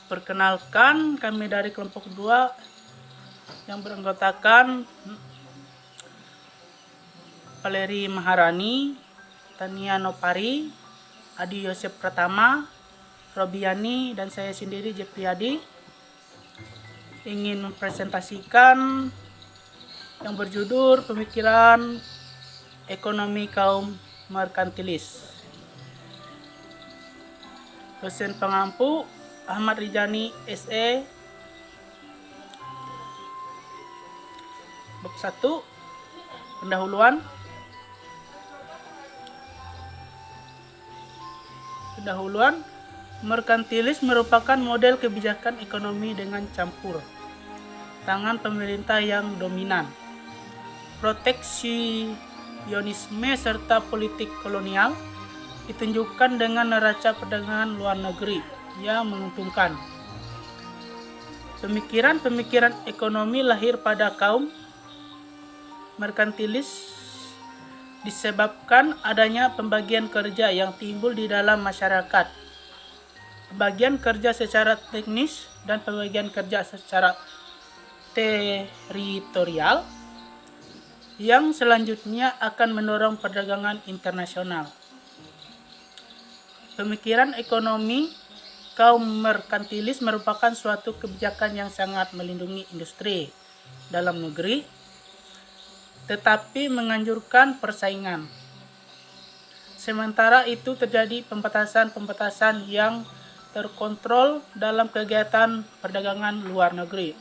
Perkenalkan, kami dari kelompok 2 yang beranggotakan Valeri Maharani, Tania Nopari, Adi Yosef Pratama, Robiani, dan saya sendiri Jepriadi ingin mempresentasikan yang berjudul Pemikiran Ekonomi Kaum Merkantilis. Dosen pengampu Ahmad Rijani SE. Bab 1, pendahuluan. Merkantilis merupakan model kebijakan ekonomi dengan campur tangan pemerintah yang dominan, proteksionisme serta politik kolonial ditunjukkan dengan neraca perdagangan luar negeri yang menguntungkan. Pemikiran ekonomi lahir pada kaum merkantilis disebabkan adanya pembagian kerja yang timbul di dalam masyarakat. Pembagian kerja secara teknis dan pembagian kerja secara teritorial yang selanjutnya akan mendorong perdagangan internasional. Pemikiran ekonomi kaum merkantilis merupakan suatu kebijakan yang sangat melindungi industri dalam negeri, tetapi menganjurkan persaingan. Sementara itu terjadi pembatasan yang terkontrol dalam kegiatan perdagangan luar negeri.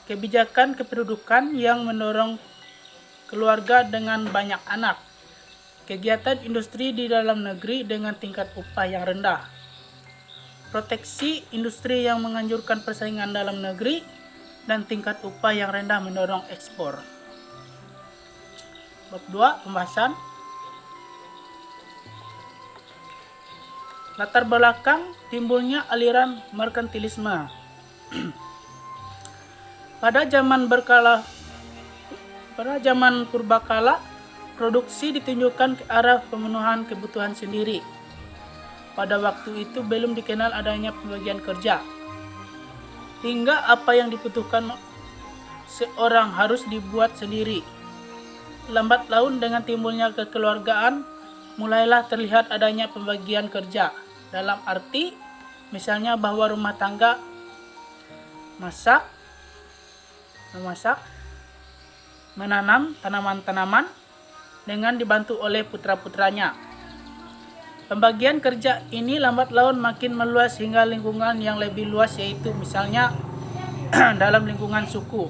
Kebijakan kependudukan yang mendorong keluarga dengan banyak anak. Kegiatan industri di dalam negeri dengan tingkat upah yang rendah. Proteksi industri yang menganjurkan persaingan dalam negeri dan tingkat upah yang rendah mendorong ekspor. Bab 2, pembahasan. Latar belakang timbulnya aliran merkantilisme. Pada zaman purbakala, produksi ditunjukkan ke arah pemenuhan kebutuhan sendiri. Pada waktu itu belum dikenal adanya pembagian kerja, hingga apa yang dibutuhkan seorang harus dibuat sendiri. Lambat laun dengan timbulnya kekeluargaan, mulailah terlihat adanya pembagian kerja. Dalam arti, misalnya bahwa rumah tangga memasak, menanam tanaman-tanaman dengan dibantu oleh putra-putranya. Pembagian kerja ini lambat laun makin meluas hingga lingkungan yang lebih luas, yaitu misalnya dalam lingkungan suku.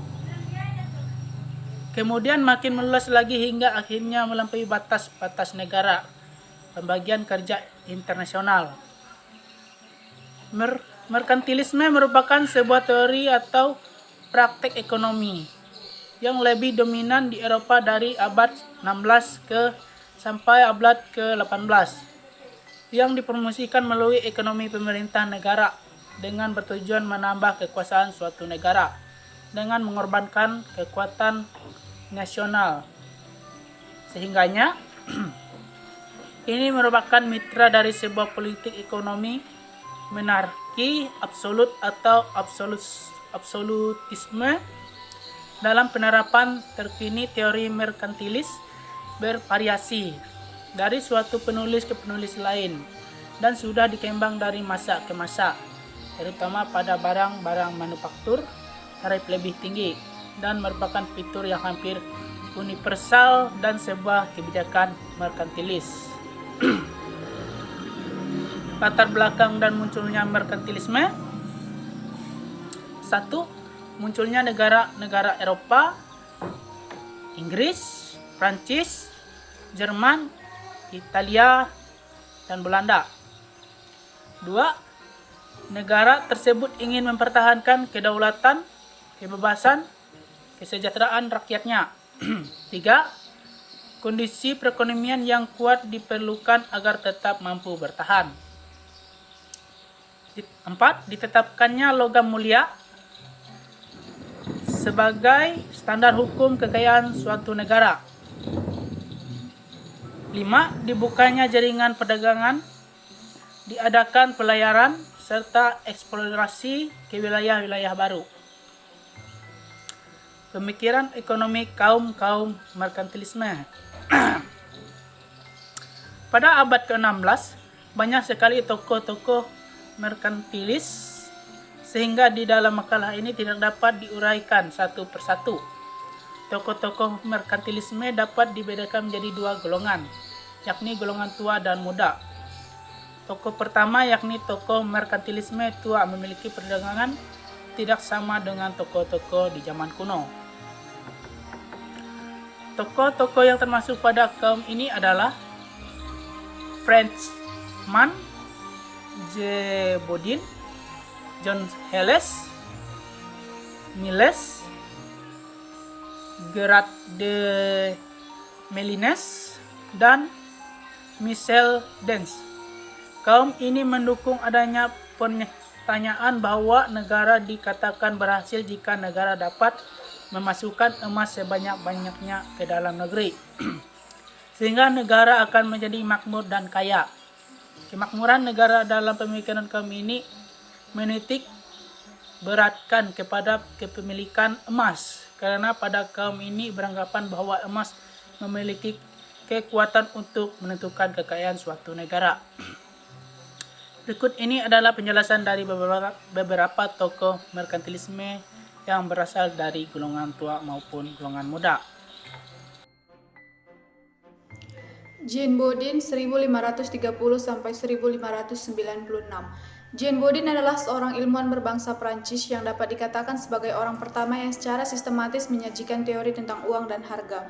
Kemudian makin meluas lagi hingga akhirnya melampaui batas-batas negara. Pembagian kerja internasional. Merkantilisme merupakan sebuah teori atau praktek ekonomi yang lebih dominan di Eropa dari abad 16 sampai abad ke-18, yang dipromosikan melalui ekonomi pemerintah negara dengan bertujuan menambah kekuasaan suatu negara dengan mengorbankan kekuatan nasional. Sehingganya ini merupakan mitra dari sebuah politik ekonomi monarki absolut atau absolutisme. Dalam penerapan terkini teori merkantilis bervariasi dari suatu penulis ke penulis lain dan sudah dikembang dari masa ke masa, terutama pada barang-barang manufaktur tarif lebih tinggi dan merupakan fitur yang hampir universal dan sebuah kebijakan merkantilis. Latar belakang dan munculnya merkantilisme. 1. Munculnya negara-negara Eropa, Inggris, Prancis, Jerman, Italia, dan Belanda. 2. Negara tersebut ingin mempertahankan kedaulatan, kebebasan, kesejahteraan rakyatnya. 3. Kondisi perekonomian yang kuat diperlukan agar tetap mampu bertahan. 4. Ditetapkannya logam mulia sebagai standar hukum kekayaan suatu negara. 5. Dibukanya jaringan perdagangan, diadakan pelayaran serta eksplorasi ke wilayah-wilayah baru. Pemikiran ekonomi kaum merkantilisme. Pada abad ke-16, banyak sekali tokoh-tokoh merkantilis sehingga di dalam makalah ini tidak dapat diuraikan satu persatu. Tokoh-tokoh merkantilisme dapat dibedakan menjadi dua golongan, yakni golongan tua dan muda. Tokoh pertama yakni tokoh merkantilisme tua memiliki perdagangan tidak sama dengan tokoh-tokoh di zaman kuno. Tokoh-tokoh yang termasuk pada kaum ini adalah Frenchman, J. Bodin, John Helles, Miles, Gerard de Melines, dan Michel Dens. Kaum ini mendukung adanya pertanyaan bahwa negara dikatakan berhasil jika negara dapat memasukkan emas sebanyak-banyaknya ke dalam negeri. Sehingga negara akan menjadi makmur dan kaya. Kemakmuran negara dalam pemikiran kaum ini menitik beratkan kepada kepemilikan emas, karena pada kaum ini beranggapan bahwa emas memiliki kekuatan untuk menentukan kekayaan suatu negara. Berikut ini adalah penjelasan dari beberapa tokoh merkantilisme yang berasal dari golongan tua maupun golongan muda. Jean Bodin 1530 sampai 1596. Jean Bodin adalah seorang ilmuwan berbangsa Prancis yang dapat dikatakan sebagai orang pertama yang secara sistematis menyajikan teori tentang uang dan harga.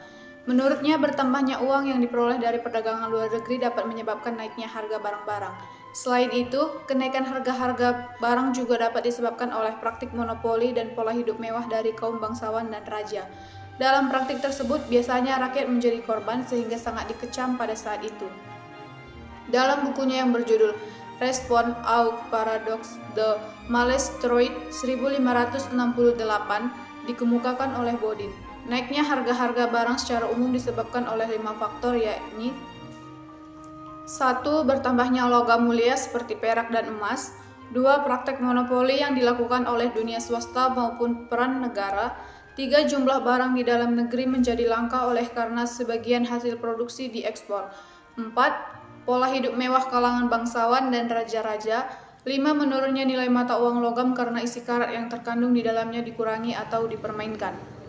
Menurutnya, bertambahnya uang yang diperoleh dari perdagangan luar negeri dapat menyebabkan naiknya harga barang-barang. Selain itu, kenaikan harga-harga barang juga dapat disebabkan oleh praktik monopoli dan pola hidup mewah dari kaum bangsawan dan raja. Dalam praktik tersebut, biasanya rakyat menjadi korban sehingga sangat dikecam pada saat itu. Dalam bukunya yang berjudul Respons au Paradoxe de Malestroit 1568 dikemukakan oleh Bodin. Naiknya harga-harga barang secara umum disebabkan oleh 5 faktor, yakni 1. Bertambahnya logam mulia seperti perak dan emas. 2. Praktek monopoli yang dilakukan oleh dunia swasta maupun peran negara. 3. Jumlah barang di dalam negeri menjadi langka oleh karena sebagian hasil produksi diekspor. 4. Pola hidup mewah kalangan bangsawan dan raja-raja. 5. Menurunnya nilai mata uang logam karena isi karat yang terkandung di dalamnya dikurangi atau dipermainkan.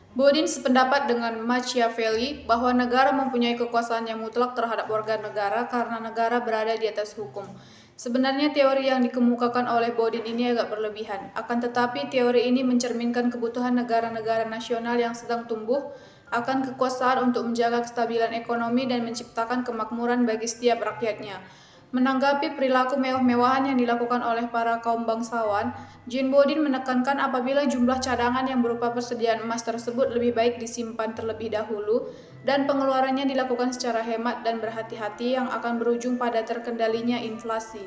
Bodin sependapat dengan Machiavelli bahwa negara mempunyai kekuasaan yang mutlak terhadap warga negara karena negara berada di atas hukum. Sebenarnya teori yang dikemukakan oleh Bodin ini agak berlebihan, akan tetapi teori ini mencerminkan kebutuhan negara-negara nasional yang sedang tumbuh akan kekuasaan untuk menjaga kestabilan ekonomi dan menciptakan kemakmuran bagi setiap rakyatnya. Menanggapi perilaku mewah-mewahan yang dilakukan oleh para kaum bangsawan, Jean Bodin menekankan apabila jumlah cadangan yang berupa persediaan emas tersebut lebih baik disimpan terlebih dahulu dan pengeluarannya dilakukan secara hemat dan berhati-hati yang akan berujung pada terkendalinya inflasi.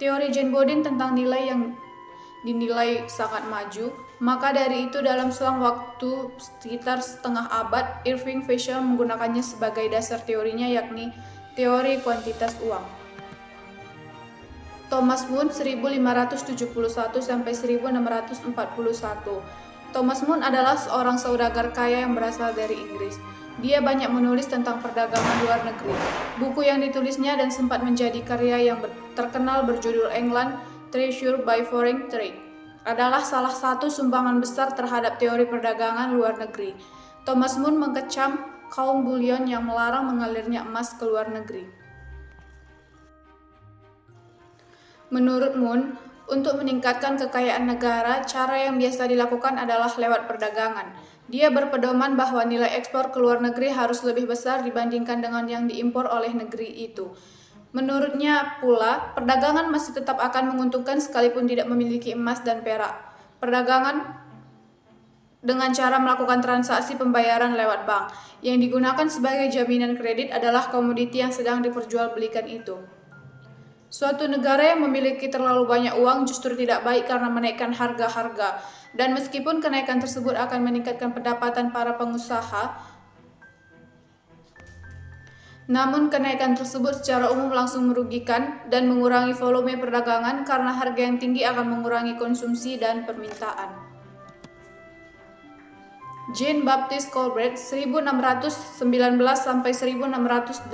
Teori Jean Bodin tentang nilai yang dinilai sangat maju, maka dari itu dalam selang waktu sekitar setengah abad, Irving Fisher menggunakannya sebagai dasar teorinya, yakni teori kuantitas uang. Thomas Moon 1571 sampai 1641. Thomas Moon adalah seorang saudagar kaya yang berasal dari Inggris. Dia banyak menulis tentang perdagangan luar negeri. Buku yang ditulisnya dan sempat menjadi karya yang terkenal berjudul England Treasure by Foreign Trade adalah salah satu sumbangan besar terhadap teori perdagangan luar negeri. Thomas Moon mengecam kaum bullion yang melarang mengalirnya emas ke luar negeri. Menurut Moon, untuk meningkatkan kekayaan negara, cara yang biasa dilakukan adalah lewat perdagangan. Dia berpedoman bahwa nilai ekspor ke luar negeri harus lebih besar dibandingkan dengan yang diimpor oleh negeri itu. Menurutnya pula, perdagangan masih tetap akan menguntungkan sekalipun tidak memiliki emas dan perak. Perdagangan dengan cara melakukan transaksi pembayaran lewat bank, yang digunakan sebagai jaminan kredit adalah komoditi yang sedang diperjualbelikan itu. Suatu negara yang memiliki terlalu banyak uang justru tidak baik karena menaikkan harga-harga, dan meskipun kenaikan tersebut akan meningkatkan pendapatan para pengusaha, Namun kenaikan tersebut secara umum langsung merugikan dan mengurangi volume perdagangan karena harga yang tinggi akan mengurangi konsumsi dan permintaan. Jean Baptiste Colbert 1619 sampai 1683.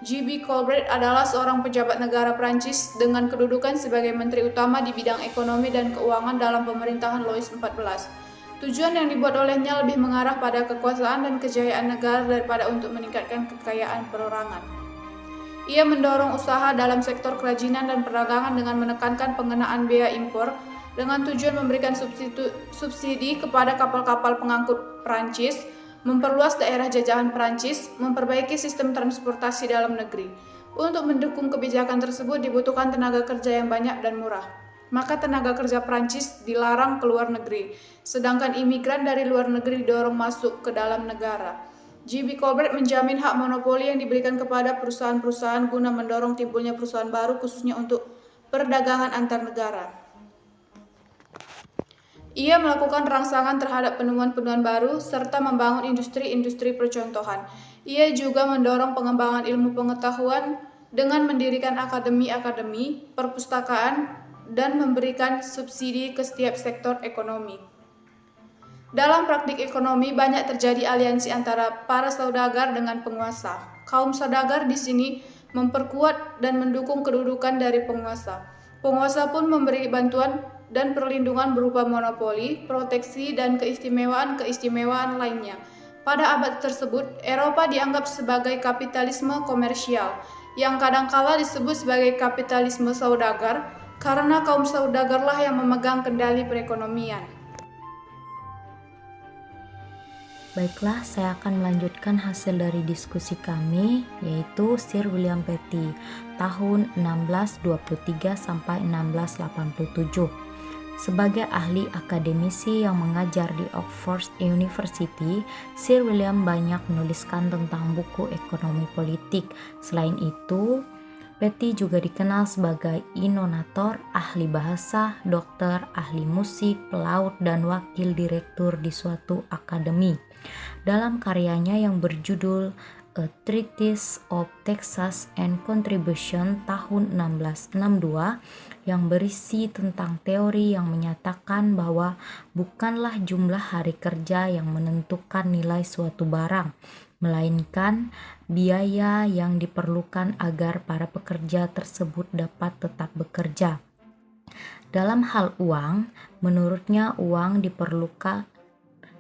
J.B. Colbert adalah seorang pejabat negara Prancis dengan kedudukan sebagai menteri utama di bidang ekonomi dan keuangan dalam pemerintahan Louis XIV. Tujuan yang dibuat olehnya lebih mengarah pada kekuasaan dan kejayaan negara daripada untuk meningkatkan kekayaan perorangan. Ia mendorong usaha dalam sektor kerajinan dan perdagangan dengan menekankan pengenaan biaya impor dengan tujuan memberikan subsidi kepada kapal-kapal pengangkut Prancis, memperluas daerah jajahan Prancis, memperbaiki sistem transportasi dalam negeri. Untuk mendukung kebijakan tersebut dibutuhkan tenaga kerja yang banyak dan murah. Maka tenaga kerja Prancis dilarang ke luar negeri, sedangkan imigran dari luar negeri didorong masuk ke dalam negara. J.B. Colbert menjamin hak monopoli yang diberikan kepada perusahaan-perusahaan guna mendorong timbulnya perusahaan baru khususnya untuk perdagangan antar negara. Ia melakukan rangsangan terhadap penemuan-penemuan baru serta membangun industri-industri percontohan. Ia juga mendorong pengembangan ilmu pengetahuan dengan mendirikan akademi-akademi, perpustakaan, dan memberikan subsidi ke setiap sektor ekonomi. Dalam praktik ekonomi banyak terjadi aliansi antara para saudagar dengan penguasa. Kaum saudagar di sini memperkuat dan mendukung kedudukan dari penguasa. Penguasa pun memberi bantuan dan perlindungan berupa monopoli, proteksi, dan keistimewaan-keistimewaan lainnya. Pada abad tersebut, Eropa dianggap sebagai kapitalisme komersial, yang kadangkala disebut sebagai kapitalisme saudagar, karena kaum saudagarlah yang memegang kendali perekonomian. Baiklah, saya akan melanjutkan hasil dari diskusi kami, yaitu Sir William Petty, tahun 1623 sampai 1687. Sebagai ahli akademisi yang mengajar di Oxford University, Sir William banyak menuliskan tentang buku ekonomi politik. Selain itu, Petty juga dikenal sebagai inovator, ahli bahasa, dokter, ahli musik, pelaut, dan wakil direktur di suatu akademi. Dalam karyanya yang berjudul A Treatise of Taxes and Contribution tahun 1662 yang berisi tentang teori yang menyatakan bahwa bukanlah jumlah hari kerja yang menentukan nilai suatu barang, melainkan biaya yang diperlukan agar para pekerja tersebut dapat tetap bekerja. Dalam hal uang, menurutnya uang diperlukan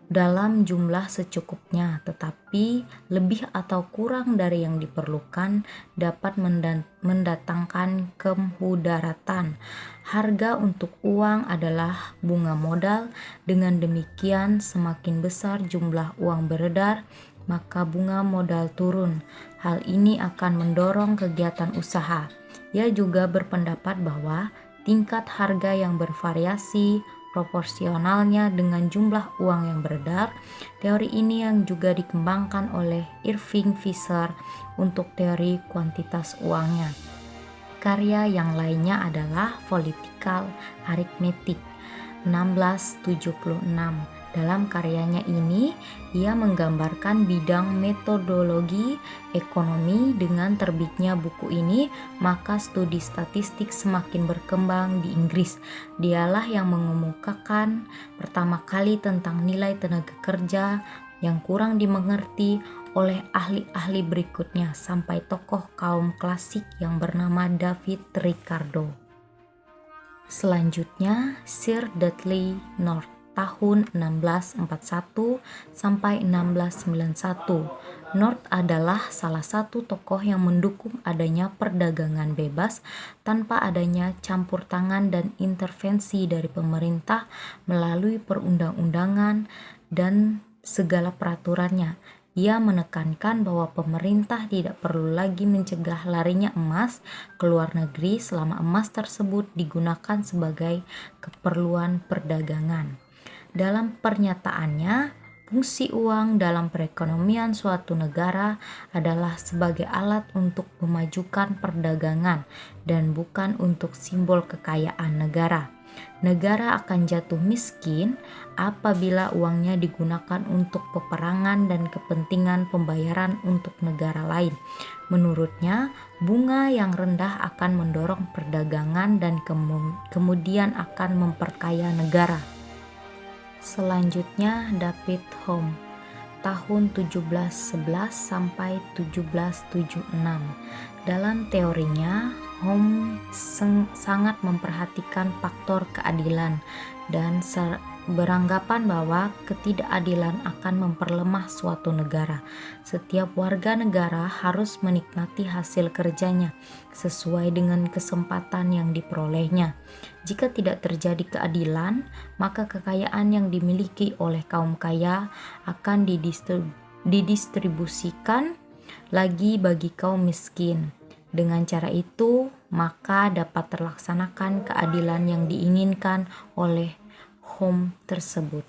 dalam jumlah secukupnya, tetapi lebih atau kurang dari yang diperlukan dapat mendatangkan kemudaratan. Harga untuk uang adalah bunga modal. Dengan demikian, semakin besar jumlah uang beredar, maka bunga modal turun. Hal ini akan mendorong kegiatan usaha. Ia juga berpendapat bahwa tingkat harga yang bervariasi proporsionalnya dengan jumlah uang yang beredar. Teori ini yang juga dikembangkan oleh Irving Fisher untuk teori kuantitas uangnya. Karya yang lainnya adalah Political Arithmetic 1676. Dalam karyanya ini, ia menggambarkan bidang metodologi ekonomi. Dengan terbitnya buku ini, maka studi statistik semakin berkembang di Inggris. Dialah yang mengemukakan pertama kali tentang nilai tenaga kerja yang kurang dimengerti oleh ahli-ahli berikutnya sampai tokoh kaum klasik yang bernama David Ricardo. Selanjutnya, Sir Dudley North tahun 1641 sampai 1691. North adalah salah satu tokoh yang mendukung adanya perdagangan bebas tanpa adanya campur tangan dan intervensi dari pemerintah melalui perundang-undangan dan segala peraturannya. Ia menekankan bahwa pemerintah tidak perlu lagi mencegah larinya emas ke luar negeri selama emas tersebut digunakan sebagai keperluan perdagangan. Dalam pernyataannya, fungsi uang dalam perekonomian suatu negara adalah sebagai alat untuk memajukan perdagangan dan bukan untuk simbol kekayaan negara. Negara akan jatuh miskin apabila uangnya digunakan untuk peperangan dan kepentingan pembayaran untuk negara lain. Menurutnya, bunga yang rendah akan mendorong perdagangan dan kemudian akan memperkaya negara. Selanjutnya, David Hume, tahun 1711 sampai 1776. Dalam teorinya, Hume sangat memperhatikan faktor keadilan dan beranggapan bahwa ketidakadilan akan memperlemah suatu negara. Setiap warga negara harus menikmati hasil kerjanya sesuai dengan kesempatan yang diperolehnya. Jika tidak terjadi keadilan, maka kekayaan yang dimiliki oleh kaum kaya akan didistribusikan lagi bagi kaum miskin. Dengan cara itu, maka dapat terlaksanakan keadilan yang diinginkan oleh Hume tersebut.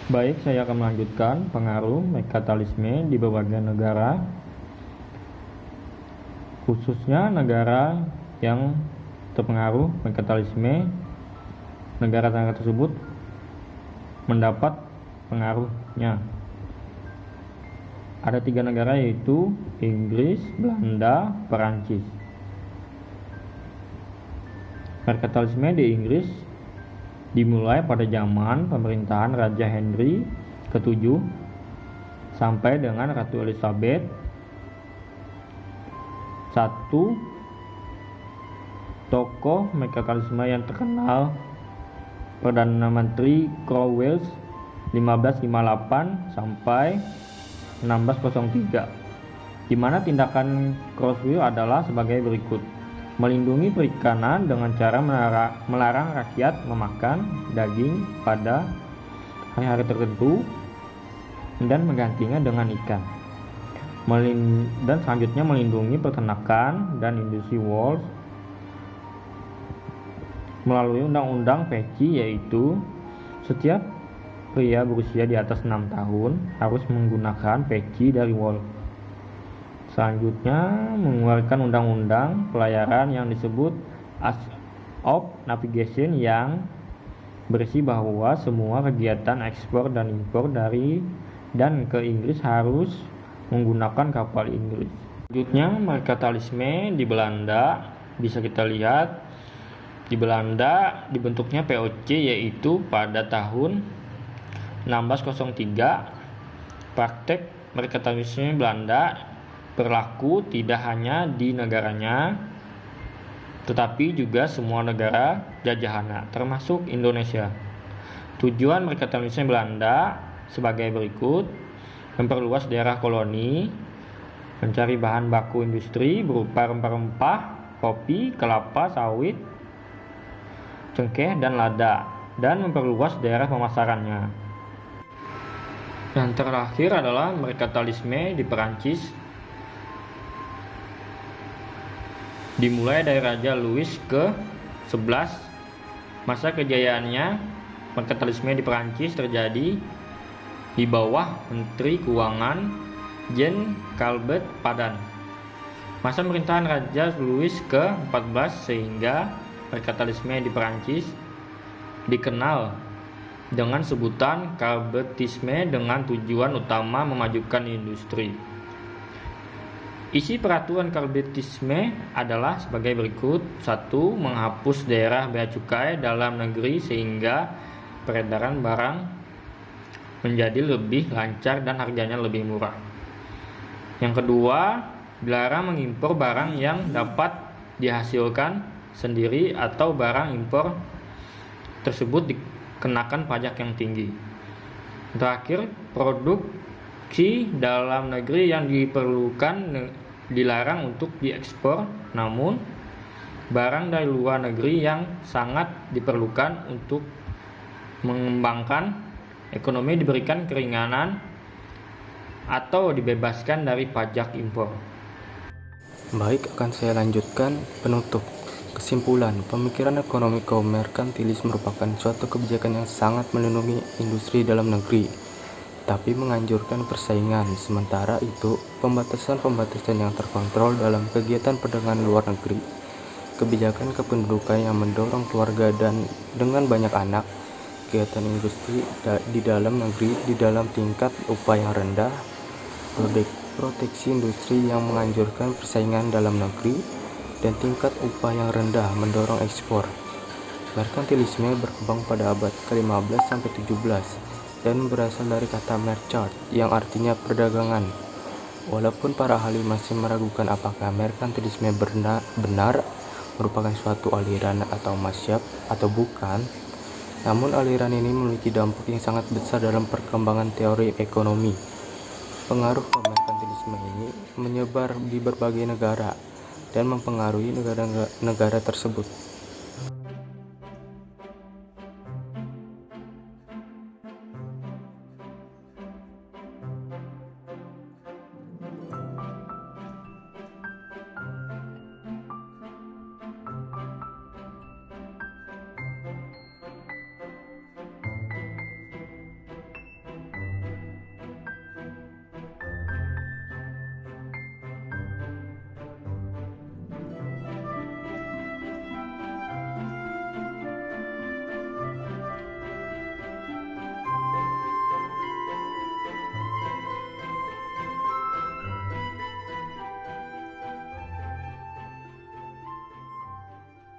Baik, saya akan melanjutkan pengaruh merkantilisme di berbagai negara, khususnya negara yang terpengaruh merkantilisme. Negara-negara tersebut mendapat pengaruhnya. Ada 3 negara, yaitu Inggris, Belanda, Perancis. Merkantilisme di Inggris dimulai pada zaman pemerintahan Raja Henry ke-7 sampai dengan Ratu Elizabeth I. Tokoh merkantilisme yang terkenal, Perdana Menteri Cromwell 1558 sampai 1603, di mana tindakan Cromwell adalah sebagai berikut: melindungi perikanan dengan cara melarang rakyat memakan daging pada hari-hari tertentu dan menggantinya dengan ikan. Dan selanjutnya melindungi peternakan dan industri wool melalui undang-undang peci, yaitu setiap pria berusia di atas 6 tahun harus menggunakan peci dari wool. Selanjutnya mengeluarkan undang-undang pelayaran yang disebut Acts of Navigation, yang berisi bahwa semua kegiatan ekspor dan impor dari dan ke Inggris harus menggunakan kapal Inggris. Selanjutnya merkantilisme di Belanda. Bisa kita lihat di Belanda dibentuknya POC, yaitu pada tahun 1603. Praktek merkantilisme Belanda berlaku tidak hanya di negaranya, tetapi juga semua negara jajahannya, termasuk Indonesia. Tujuan merkantilisme Belanda sebagai berikut: memperluas daerah koloni, mencari bahan baku industri berupa rempah-rempah, kopi, kelapa sawit, cengkeh, dan lada, dan memperluas daerah pemasarannya. Yang terakhir adalah merkantilisme di Perancis. Dimulai dari Raja Louis ke-11. Masa kejayaannya merkantilisme di Perancis terjadi di bawah Menteri Keuangan Jean Calvet Padan. Masa pemerintahan Raja Louis ke-14 sehingga merkantilisme di Perancis dikenal dengan sebutan Calvetisme dengan tujuan utama memajukan industri. Isi peraturan Calvetisme adalah sebagai berikut: 1. Menghapus daerah bea cukai dalam negeri sehingga peredaran barang menjadi lebih lancar dan harganya lebih murah. Yang kedua, dilarang mengimpor barang yang dapat dihasilkan sendiri atau barang impor tersebut dikenakan pajak yang tinggi. Terakhir, produksi dalam negeri yang diperlukan dilarang untuk diekspor, namun barang dari luar negeri yang sangat diperlukan untuk mengembangkan ekonomi diberikan keringanan atau dibebaskan dari pajak impor. Baik, akan saya lanjutkan penutup. Kesimpulan, pemikiran ekonomi kaum merkantilis merupakan suatu kebijakan yang sangat melindungi industri dalam negeri, tapi menganjurkan persaingan. Sementara itu, pembatasan-pembatasan yang terkontrol dalam kegiatan perdagangan luar negeri. kebijakan kependudukan yang mendorong keluarga dan dengan banyak anak, kegiatan industri di dalam negeri di dalam tingkat upah yang rendah, proteksi industri yang menganjurkan persaingan dalam negeri, dan tingkat upah yang rendah mendorong ekspor. Merkantilisme berkembang pada abad ke-15 sampai 17 dan berasal dari kata merchant yang artinya perdagangan. Walaupun para ahli masih meragukan apakah merkantilisme benar merupakan suatu aliran atau mazhab atau bukan, namun aliran ini memiliki dampak yang sangat besar dalam perkembangan teori ekonomi. Pengaruh merkantilisme ini menyebar di berbagai negara dan mempengaruhi negara-negara tersebut.